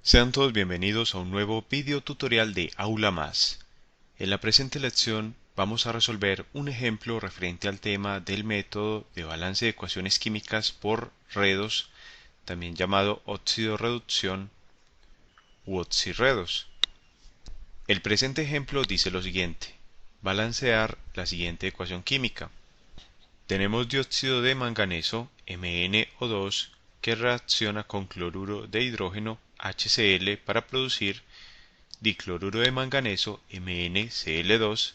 Sean todos bienvenidos a un nuevo video tutorial de Aula Más. En la presente lección vamos a resolver un ejemplo referente al tema del método de balance de ecuaciones químicas por redos, también llamado óxido-reducción u oxirredos. El presente ejemplo dice lo siguiente: balancear la siguiente ecuación química. Tenemos dióxido de manganeso, MnO2, que reacciona con cloruro de hidrógeno, HCl, para producir dicloruro de manganeso, MnCl2,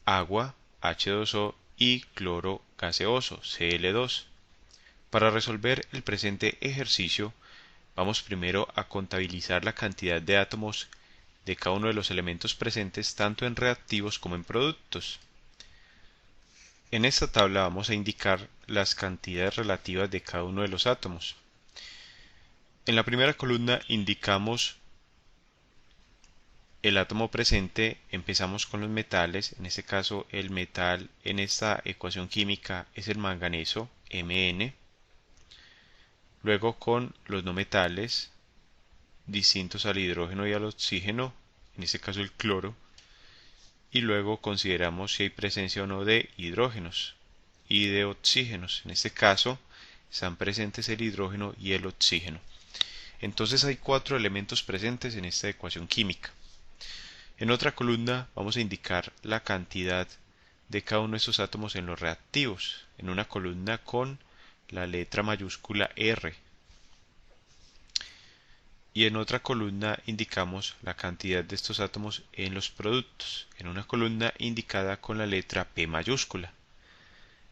agua, H2O y cloro gaseoso, Cl2. Para resolver el presente ejercicio, vamos primero a contabilizar la cantidad de átomos de cada uno de los elementos presentes tanto en reactivos como en productos. En esta tabla vamos a indicar las cantidades relativas de cada uno de los átomos. En la primera columna indicamos el átomo presente. Empezamos con los metales. En este caso el metal en esta ecuación química es el manganeso, Mn. Luego con los no metales distintos al hidrógeno y al oxígeno, en este caso el cloro. Y luego consideramos si hay presencia o no de hidrógenos y de oxígenos. En este caso están presentes el hidrógeno y el oxígeno. Entonces hay 4 elementos presentes en esta ecuación química. En otra columna vamos a indicar la cantidad de cada uno de esos átomos en los reactivos, en una columna con la letra mayúscula R. Y en otra columna indicamos la cantidad de estos átomos en los productos, en una columna indicada con la letra P mayúscula.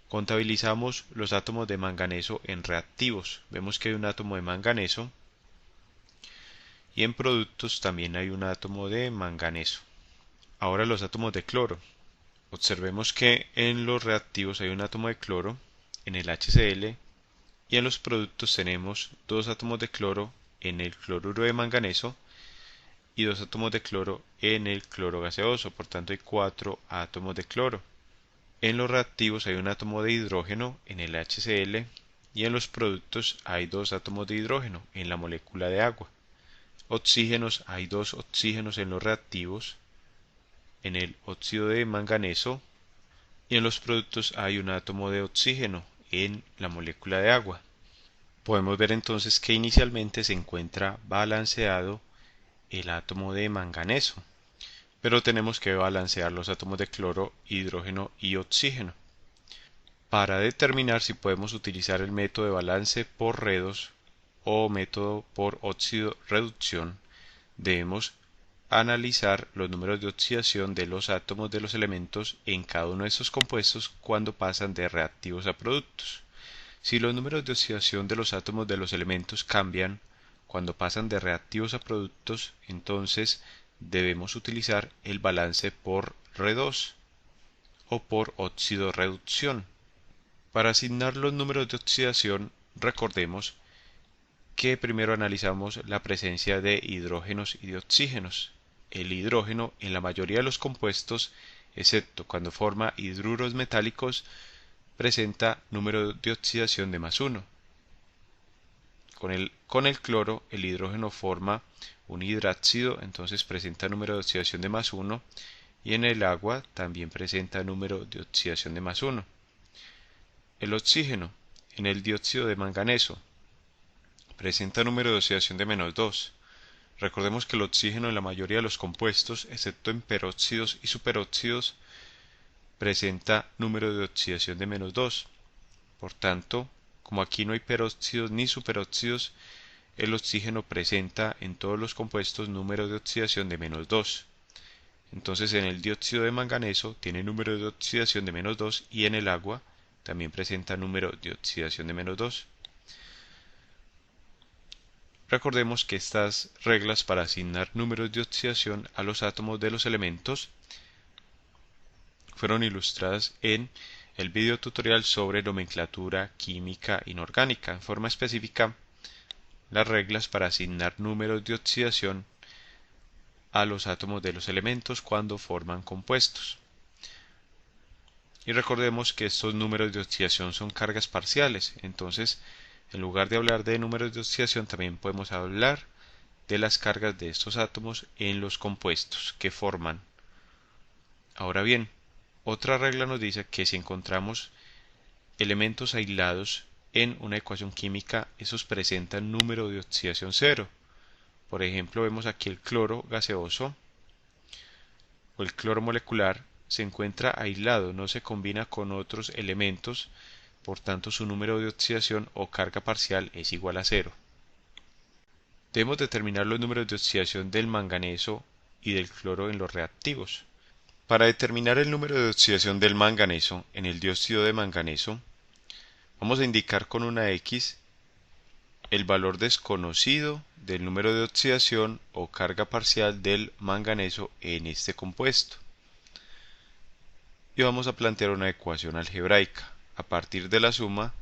Contabilizamos los átomos de manganeso en reactivos. Vemos que hay un átomo de manganeso y en productos también hay un átomo de manganeso. Ahora los átomos de cloro. Observemos que en los reactivos hay un átomo de cloro en el HCl y en los productos tenemos 2 átomos de cloro en el cloruro de manganeso y 2 átomos de cloro en el cloro gaseoso. Por tanto hay 4 átomos de cloro. En los reactivos hay un átomo de hidrógeno en el HCl y en los productos hay 2 átomos de hidrógeno en la molécula de agua. Oxígenos, hay 2 oxígenos en los reactivos en el óxido de manganeso y en los productos hay un átomo de oxígeno en la molécula de agua. Podemos ver entonces que inicialmente se encuentra balanceado el átomo de manganeso, pero tenemos que balancear los átomos de cloro, hidrógeno y oxígeno. Para determinar si podemos utilizar el método de balance por redos o método por óxido-reducción, debemos analizar los números de oxidación de los átomos de los elementos en cada uno de estos compuestos cuando pasan de reactivos a productos. Si los números de oxidación de los átomos de los elementos cambian cuando pasan de reactivos a productos, entonces debemos utilizar el balance por redos o por óxido-reducción. Para asignar los números de oxidación, recordemos que primero analizamos la presencia de hidrógenos y de oxígenos. El hidrógeno en la mayoría de los compuestos, excepto cuando forma hidruros metálicos, presenta número de oxidación de +1. Con el cloro, el hidrógeno forma un hidráxido, entonces presenta número de oxidación de +1, y en el agua también presenta número de oxidación de +1. El oxígeno, en el dióxido de manganeso, presenta número de oxidación de -2. Recordemos que el oxígeno en la mayoría de los compuestos, excepto en peróxidos y superóxidos, presenta número de oxidación de -2. Por tanto, como aquí no hay peróxidos ni superóxidos, el oxígeno presenta en todos los compuestos número de oxidación de -2. Entonces en el dióxido de manganeso tiene número de oxidación de -2 y en el agua también presenta número de oxidación de -2. Recordemos que estas reglas para asignar números de oxidación a los átomos de los elementos fueron ilustradas en el video tutorial sobre nomenclatura química inorgánica. En forma específica, las reglas para asignar números de oxidación a los átomos de los elementos cuando forman compuestos. Y recordemos que estos números de oxidación son cargas parciales, entonces en lugar de hablar de números de oxidación también podemos hablar de las cargas de estos átomos en los compuestos que forman. Ahora bien, otra regla nos dice que si encontramos elementos aislados en una ecuación química, esos presentan número de oxidación cero. Por ejemplo, vemos aquí el cloro gaseoso o el cloro molecular se encuentra aislado, no se combina con otros elementos, por tanto su número de oxidación o carga parcial es igual a cero. Debemos determinar los números de oxidación del manganeso y del cloro en los reactivos. Para determinar el número de oxidación del manganeso en el dióxido de manganeso, vamos a indicar con una X el valor desconocido del número de oxidación o carga parcial del manganeso en este compuesto. Y vamos a plantear una ecuación algebraica a partir de la suma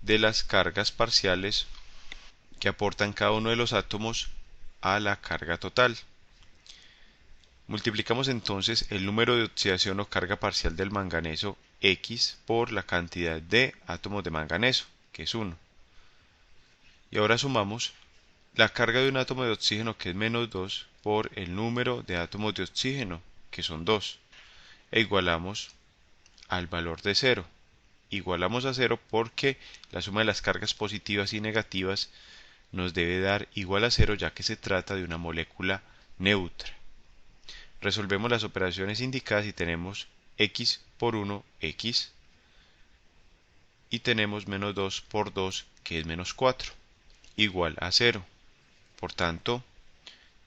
de las cargas parciales que aportan cada uno de los átomos a la carga total. Multiplicamos entonces el número de oxidación o carga parcial del manganeso X por la cantidad de átomos de manganeso, que es 1. Y ahora sumamos la carga de un átomo de oxígeno, que es menos 2, por el número de átomos de oxígeno, que son 2, e igualamos al valor de 0. Igualamos a 0 porque la suma de las cargas positivas y negativas nos debe dar igual a 0, ya que se trata de una molécula neutra. Resolvemos las operaciones indicadas y tenemos x por 1, x, y tenemos menos 2 por 2, que es menos 4, igual a 0. Por tanto,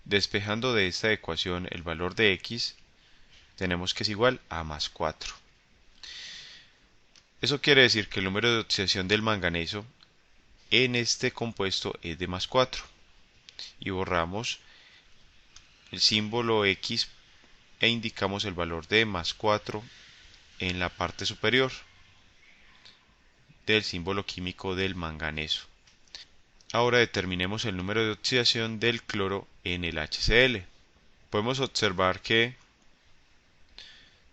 despejando de esta ecuación el valor de x, tenemos que es igual a más 4. Eso quiere decir que el número de oxidación del manganeso en este compuesto es de más 4. Y borramos el símbolo x e indicamos el valor de más 4 en la parte superior del símbolo químico del manganeso. Ahora determinemos el número de oxidación del cloro en el HCl. Podemos observar que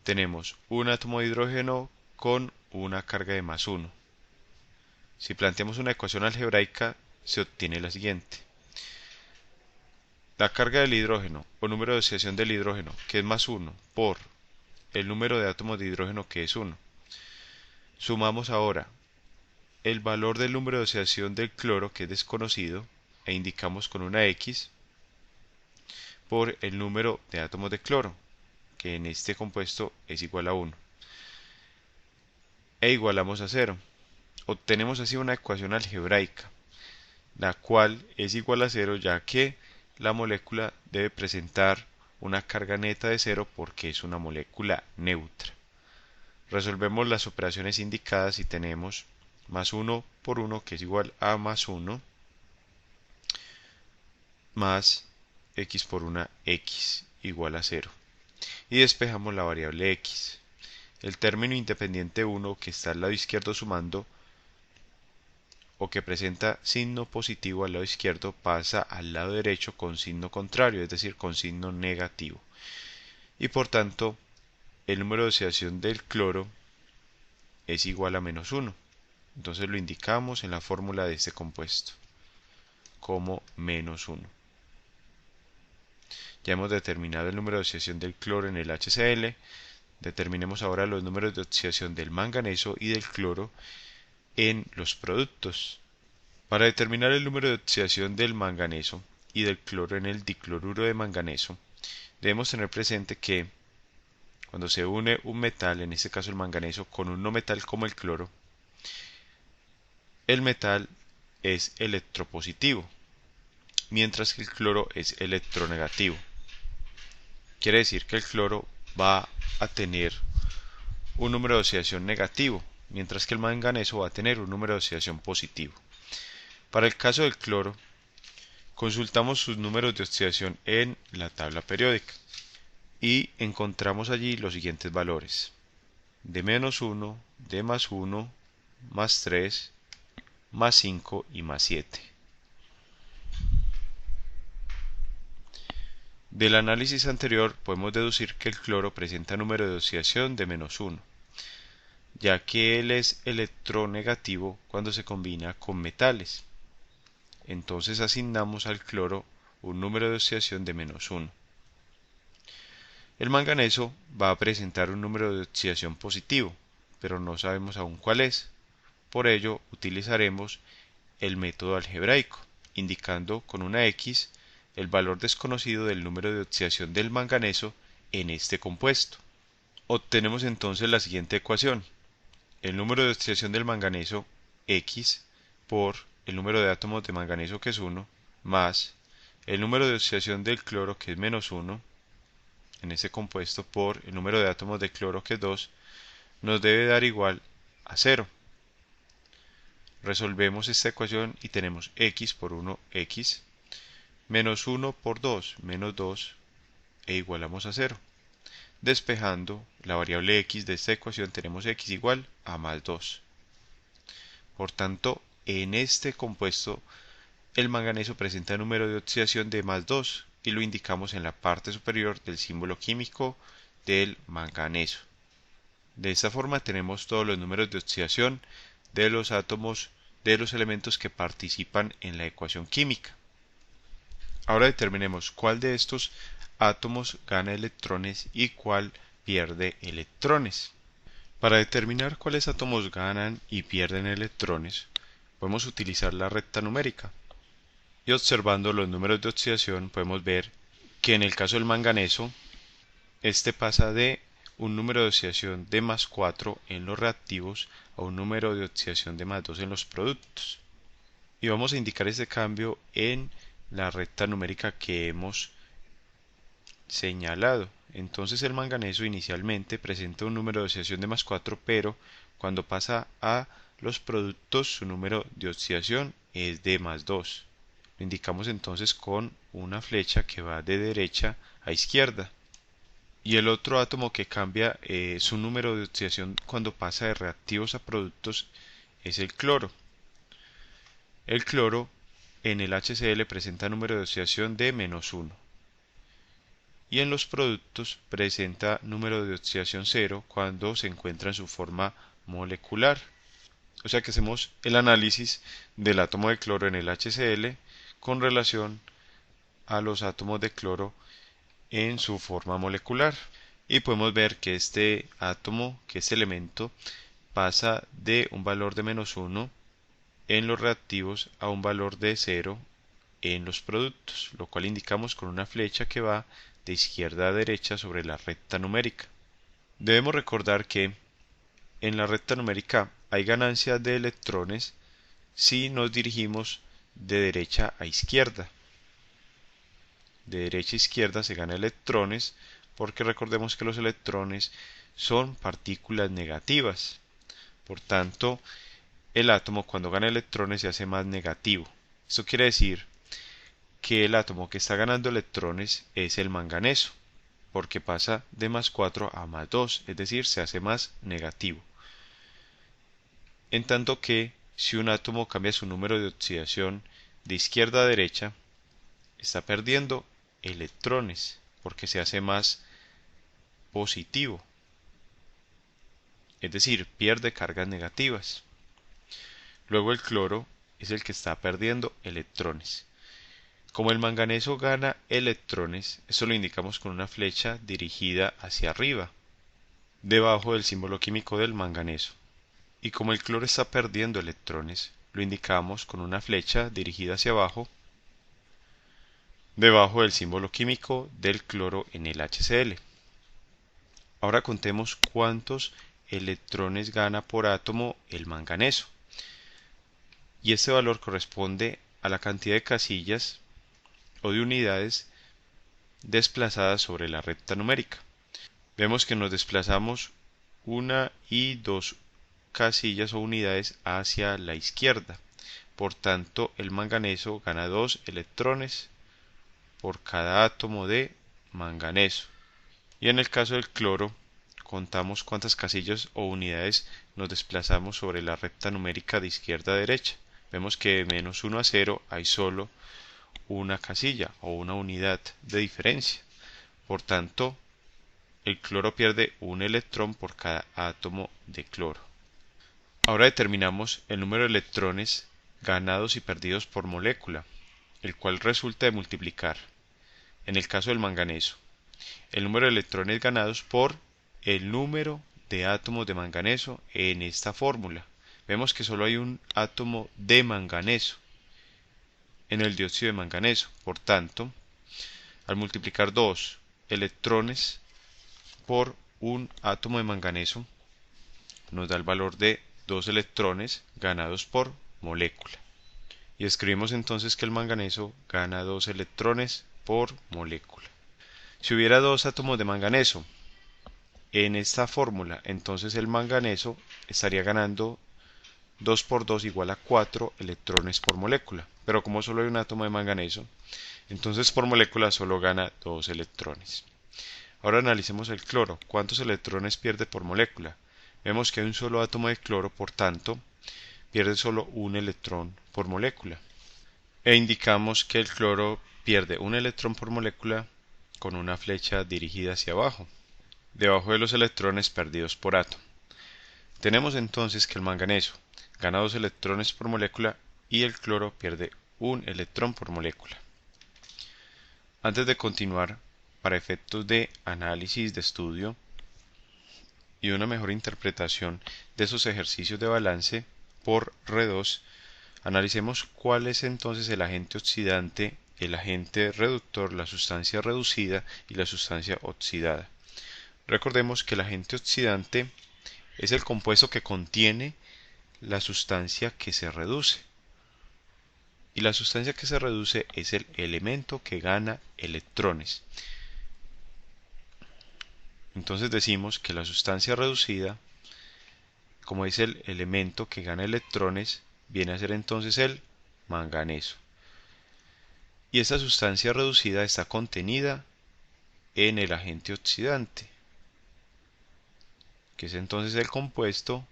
tenemos un átomo de hidrógeno con una carga de más 1. Si planteamos una ecuación algebraica, se obtiene la siguiente. La carga del hidrógeno o número de oxidación del hidrógeno, que es más 1, por el número de átomos de hidrógeno, que es 1. Sumamos ahora el valor del número de oxidación del cloro, que es desconocido, e indicamos con una X, por el número de átomos de cloro, que en este compuesto es igual a 1. E igualamos a 0. Obtenemos así una ecuación algebraica, la cual es igual a 0, ya que la molécula debe presentar una carga neta de 0 porque es una molécula neutra. Resolvemos las operaciones indicadas y tenemos más 1 por 1, que es igual a más 1, más x por una x igual a 0. Y despejamos la variable x. El término independiente 1, que está al lado izquierdo sumando, o que presenta signo positivo al lado izquierdo, pasa al lado derecho con signo contrario, es decir, con signo negativo. Y por tanto, el número de oxidación del cloro es igual a menos 1. Entonces lo indicamos en la fórmula de este compuesto como menos 1. Ya hemos determinado el número de oxidación del cloro en el HCl. Determinemos ahora los números de oxidación del manganeso y del cloro en los productos. Para determinar el número de oxidación del manganeso y del cloro en el dicloruro de manganeso, debemos tener presente que cuando se une un metal, en este caso el manganeso, con un no metal como el cloro, el metal es electropositivo, mientras que el cloro es electronegativo. Quiere decir que el cloro va a tener un número de oxidación negativo, mientras que el manganeso va a tener un número de oxidación positivo. Para el caso del cloro, consultamos sus números de oxidación en la tabla periódica y encontramos allí los siguientes valores: de menos 1, de más 1, más 3, más 5 y más 7. Del análisis anterior podemos deducir que el cloro presenta número de oxidación de menos 1, ya que él es electronegativo cuando se combina con metales. Entonces asignamos al cloro un número de oxidación de -1. El manganeso va a presentar un número de oxidación positivo, pero no sabemos aún cuál es. Por ello, utilizaremos el método algebraico, indicando con una X el valor desconocido del número de oxidación del manganeso en este compuesto. Obtenemos entonces la siguiente ecuación: el número de oxidación del manganeso X por el número de átomos de manganeso, que es 1, más el número de oxidación del cloro, que es -1, en este compuesto, por el número de átomos de cloro, que es 2, nos debe dar igual a 0. Resolvemos esta ecuación y tenemos x por 1, x, menos 1 por 2, menos 2, e igualamos a 0. Despejando la variable x de esta ecuación, tenemos x igual a más 2. Por tanto, en este compuesto el manganeso presenta número de oxidación de más 2 y lo indicamos en la parte superior del símbolo químico del manganeso. De esta forma tenemos todos los números de oxidación de los átomos de los elementos que participan en la ecuación química. Ahora determinemos cuál de estos átomos gana electrones y cuál pierde electrones. Para determinar cuáles átomos ganan y pierden electrones, podemos utilizar la recta numérica. Y observando los números de oxidación podemos ver que en el caso del manganeso, este pasa de un número de oxidación de más 4 en los reactivos a un número de oxidación de más 2 en los productos. Y vamos a indicar este cambio en la recta numérica que hemos señalado. Entonces el manganeso inicialmente presenta un número de oxidación de más 4, pero cuando pasa a los productos su número de oxidación es de más 2. Lo indicamos entonces con una flecha que va de derecha a izquierda. Y el otro átomo que cambia su número de oxidación cuando pasa de reactivos a productos es el cloro. El cloro en el HCl presenta número de oxidación de -1 y en los productos presenta número de oxidación 0 cuando se encuentra en su forma molecular. O sea que hacemos el análisis del átomo de cloro en el HCl con relación a los átomos de cloro en su forma molecular. Y podemos ver que este átomo, que este elemento, pasa de un valor de -1 en los reactivos a un valor de 0 en los productos, lo cual indicamos con una flecha que va de izquierda a derecha sobre la recta numérica. Debemos recordar que en la recta numérica hay ganancia de electrones si nos dirigimos de derecha a izquierda. De derecha a izquierda se gana electrones porque recordemos que los electrones son partículas negativas. Por tanto, el átomo cuando gana electrones se hace más negativo. Esto quiere decir que el átomo que está ganando electrones es el manganeso, porque pasa de más 4 a más 2, es decir, se hace más negativo. En tanto que si un átomo cambia su número de oxidación de izquierda a derecha, está perdiendo electrones porque se hace más positivo, es decir, pierde cargas negativas. Luego el cloro es el que está perdiendo electrones. Como el manganeso gana electrones, esto lo indicamos con una flecha dirigida hacia arriba, debajo del símbolo químico del manganeso. Y como el cloro está perdiendo electrones, lo indicamos con una flecha dirigida hacia abajo, debajo del símbolo químico del cloro en el HCl. Ahora contemos cuántos electrones gana por átomo el manganeso. Y este valor corresponde a la cantidad de casillas o de unidades desplazadas sobre la recta numérica. Vemos que nos desplazamos una y dos casillas o unidades hacia la izquierda. Por tanto, el manganeso gana 2 electrones por cada átomo de manganeso. Y en el caso del cloro, contamos cuántas casillas o unidades nos desplazamos sobre la recta numérica de izquierda a derecha. Vemos que de -1 a 0 hay solo una casilla o una unidad de diferencia. Por tanto, el cloro pierde un electrón por cada átomo de cloro. Ahora determinamos el número de electrones ganados y perdidos por molécula. el cual resulta de multiplicar, en el caso del manganeso, el número de electrones ganados por el número de átomos de manganeso en esta fórmula. Vemos que solo hay un átomo de manganeso en el dióxido de manganeso. Por tanto, al multiplicar 2 electrones por un átomo de manganeso, nos da el valor de 2 electrones ganados por molécula. Y escribimos entonces que el manganeso gana 2 electrones por molécula. Si hubiera 2 átomos de manganeso en esta fórmula, entonces el manganeso estaría ganando 2 por 2 igual a 4 electrones por molécula. Pero como solo hay un átomo de manganeso, entonces por molécula solo gana 2 electrones. Ahora analicemos el cloro. ¿Cuántos electrones pierde por molécula? Vemos que hay un solo átomo de cloro, por tanto, pierde solo un electrón por molécula. E indicamos que el cloro pierde un electrón por molécula con una flecha dirigida hacia abajo, debajo de los electrones perdidos por átomo. Tenemos entonces que el manganeso gana 2 electrones por molécula y el cloro pierde un electrón por molécula. Antes de continuar, para efectos de análisis de estudio y una mejor interpretación de esos ejercicios de balance por R2, analicemos cuál es entonces el agente oxidante, el agente reductor, la sustancia reducida y la sustancia oxidada. Recordemos que el agente oxidante es el compuesto que contiene la sustancia que se reduce. Y la sustancia que se reduce es el elemento que gana electrones. Entonces decimos que la sustancia reducida, como es el elemento que gana electrones, viene a ser entonces el manganeso. Y esta sustancia reducida está contenida en el agente oxidante, que es entonces el compuesto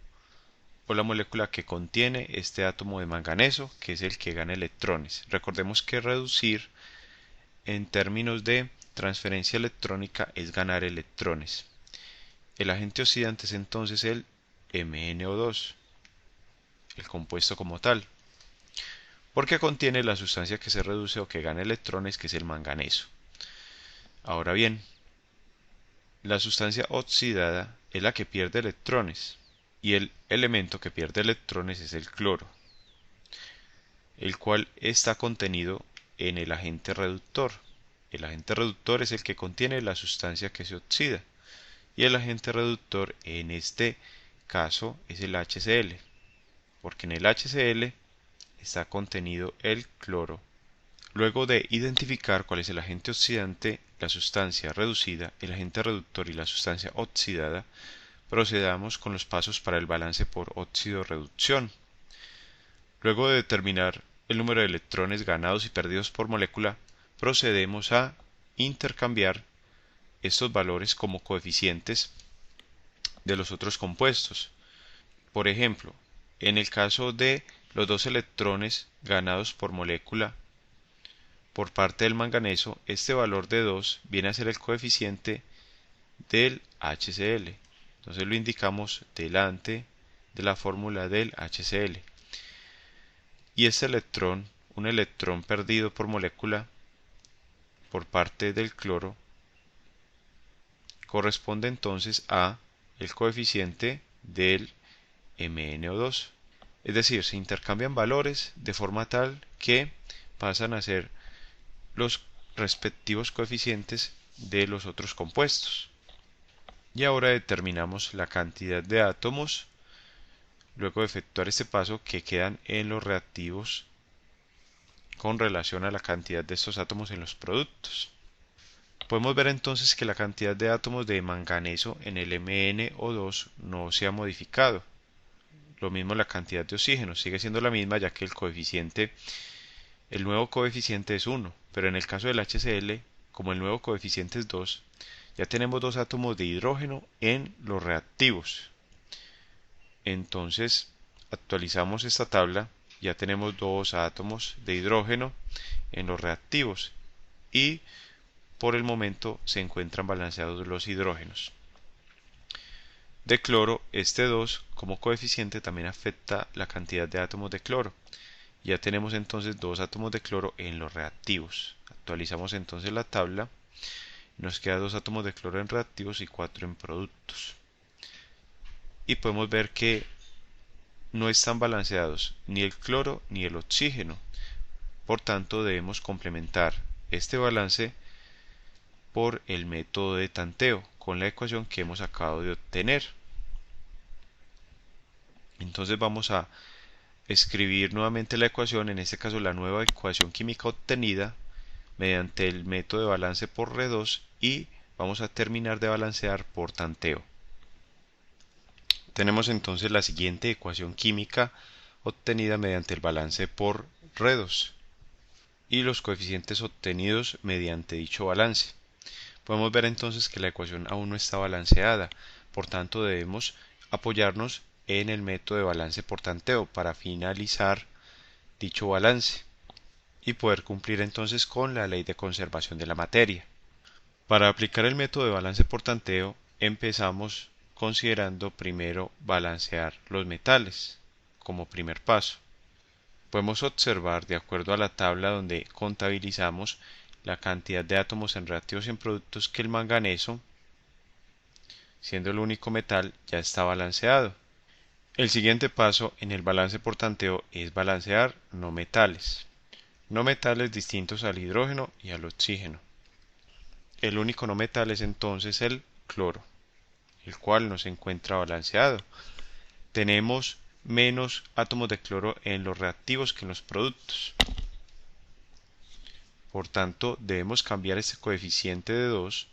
o la molécula que contiene este átomo de manganeso, que es el que gana electrones. Recordemos que reducir en términos de transferencia electrónica es ganar electrones. El agente oxidante es entonces el MnO2, el compuesto como tal, porque contiene la sustancia que se reduce o que gana electrones, que es el manganeso. Ahora bien, la sustancia oxidada es la que pierde electrones, y el elemento que pierde electrones es el cloro, el cual está contenido en el agente reductor. El agente reductor es el que contiene la sustancia que se oxida, y el agente reductor en este caso es el HCl, porque en el HCl está contenido el cloro. Luego de identificar cuál es el agente oxidante, la sustancia reducida, el agente reductor y la sustancia oxidada, procedamos con los pasos para el balance por óxido-reducción. Luego de determinar el número de electrones ganados y perdidos por molécula, procedemos a intercambiar estos valores como coeficientes de los otros compuestos. Por ejemplo, en el caso de los 2 electrones ganados por molécula por parte del manganeso, este valor de 2 viene a ser el coeficiente del HCl. Entonces lo indicamos delante de la fórmula del HCl. Y este electrón, un electrón perdido por molécula por parte del cloro, corresponde entonces a el coeficiente del MnO2. Es decir, se intercambian valores de forma tal que pasan a ser los respectivos coeficientes de los otros compuestos. Y ahora determinamos la cantidad de átomos, luego de efectuar este paso, que quedan en los reactivos con relación a la cantidad de estos átomos en los productos. Podemos ver entonces que la cantidad de átomos de manganeso en el MnO2 no se ha modificado. Lo mismo la cantidad de oxígeno, sigue siendo la misma, ya que el nuevo coeficiente es 1, pero en el caso del HCl, como el nuevo coeficiente es 2, ya tenemos 2 átomos de hidrógeno en los reactivos. Entonces actualizamos esta tabla, ya tenemos 2 átomos de hidrógeno en los reactivos y por el momento se encuentran balanceados los hidrógenos. De cloro, este 2 como coeficiente también afecta la cantidad de átomos de cloro, Ya tenemos entonces 2 átomos de cloro en los reactivos. Actualizamos entonces la tabla. Nos queda 2 átomos de cloro en reactivos y 4 en productos. Y podemos ver que no están balanceados ni el cloro ni el oxígeno. Por tanto, debemos complementar este balance por el método de tanteo con la ecuación que hemos acabado de obtener. Entonces vamos a escribir nuevamente la ecuación, en este caso la nueva ecuación química obtenida mediante el método de balance por R2, y vamos a terminar de balancear por tanteo. Tenemos entonces la siguiente ecuación química obtenida mediante el balance por R2 y los coeficientes obtenidos mediante dicho balance. Podemos ver entonces que la ecuación aún no está balanceada, por tanto debemos apoyarnos en el método de balance por tanteo para finalizar dicho balance y poder cumplir entonces con la ley de conservación de la materia. Para aplicar el método de balance por tanteo, empezamos considerando primero balancear los metales como primer paso. Podemos observar, de acuerdo a la tabla donde contabilizamos la cantidad de átomos en reactivos y en productos, que el manganeso, siendo el único metal, ya está balanceado. El siguiente paso en el balance por tanteo es balancear no metales distintos al hidrógeno y al oxígeno. El único no metal es entonces el cloro, el cual no se encuentra balanceado. Tenemos menos átomos de cloro en los reactivos que en los productos. Por tanto, debemos cambiar este coeficiente de 2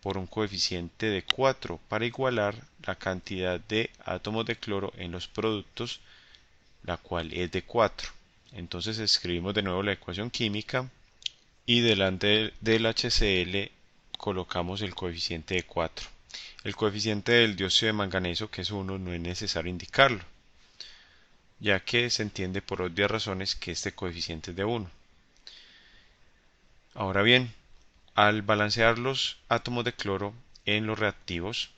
por un coeficiente de 4 para igualar la cantidad de átomos de cloro en los productos, la cual es de 4. Entonces escribimos de nuevo la ecuación química y delante del HCl colocamos el coeficiente de 4. El coeficiente del dióxido de manganeso, que es 1, no es necesario indicarlo, ya que se entiende por obvias razones que este coeficiente es de 1. Ahora bien, al balancear los átomos de cloro en los reactivos,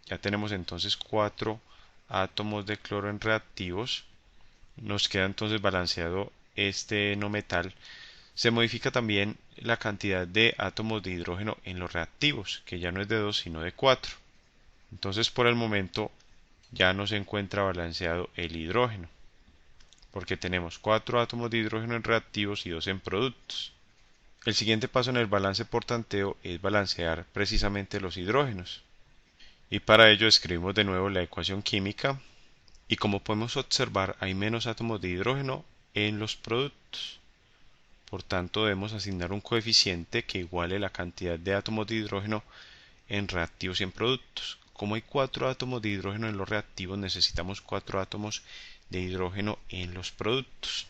ya tenemos entonces 4 átomos de cloro en reactivos. Nos queda entonces balanceado este no metal. Se modifica también la cantidad de átomos de hidrógeno en los reactivos, que ya no es de 2 sino de 4. Entonces por el momento ya no se encuentra balanceado el hidrógeno, porque tenemos 4 átomos de hidrógeno en reactivos y 2 en productos. El siguiente paso en el balance por tanteo es balancear precisamente los hidrógenos. Y para ello escribimos de nuevo la ecuación química, y como podemos observar hay menos átomos de hidrógeno en los productos. Por tanto debemos asignar un coeficiente que iguale la cantidad de átomos de hidrógeno en reactivos y en productos. Como hay 4 átomos de hidrógeno en los reactivos, necesitamos 4 átomos de hidrógeno en los productos.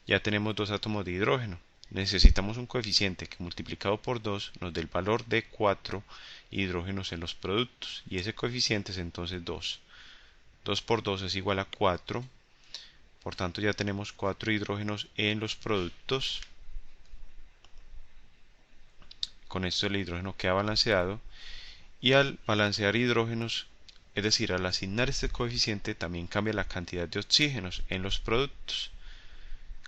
Ya tenemos 2 átomos de hidrógeno. Necesitamos un coeficiente que multiplicado por 2 nos dé el valor de 4 hidrógenos en los productos, y ese coeficiente es entonces 2. 2 por 2 es igual a 4, por tanto ya tenemos 4 hidrógenos en los productos. Con esto el hidrógeno queda balanceado, y al balancear hidrógenos, es decir, al asignar este coeficiente, también cambia la cantidad de oxígenos en los productos.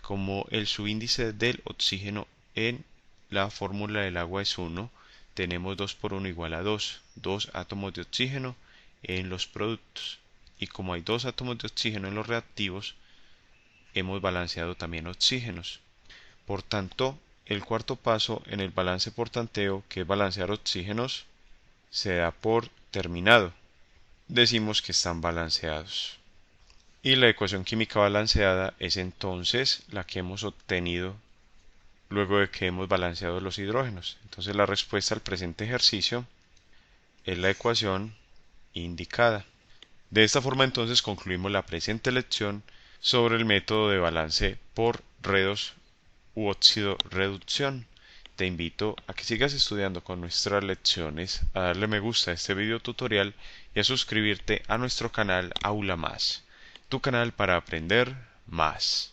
Como el subíndice del oxígeno en la fórmula del agua es 1, tenemos 2 por 1 igual a 2, 2 átomos de oxígeno en los productos. Y como hay 2 átomos de oxígeno en los reactivos, hemos balanceado también oxígenos. Por tanto, el cuarto paso en el balance por tanteo, que es balancear oxígenos, se da por terminado. Decimos que están balanceados. Y la ecuación química balanceada es entonces la que hemos obtenido luego de que hemos balanceado los hidrógenos. Entonces la respuesta al presente ejercicio es la ecuación indicada. De esta forma entonces concluimos la presente lección sobre el método de balance por redos u óxido reducción. Te invito a que sigas estudiando con nuestras lecciones, a darle me gusta a este video tutorial y a suscribirte a nuestro canal Aula Más, tu canal para aprender más.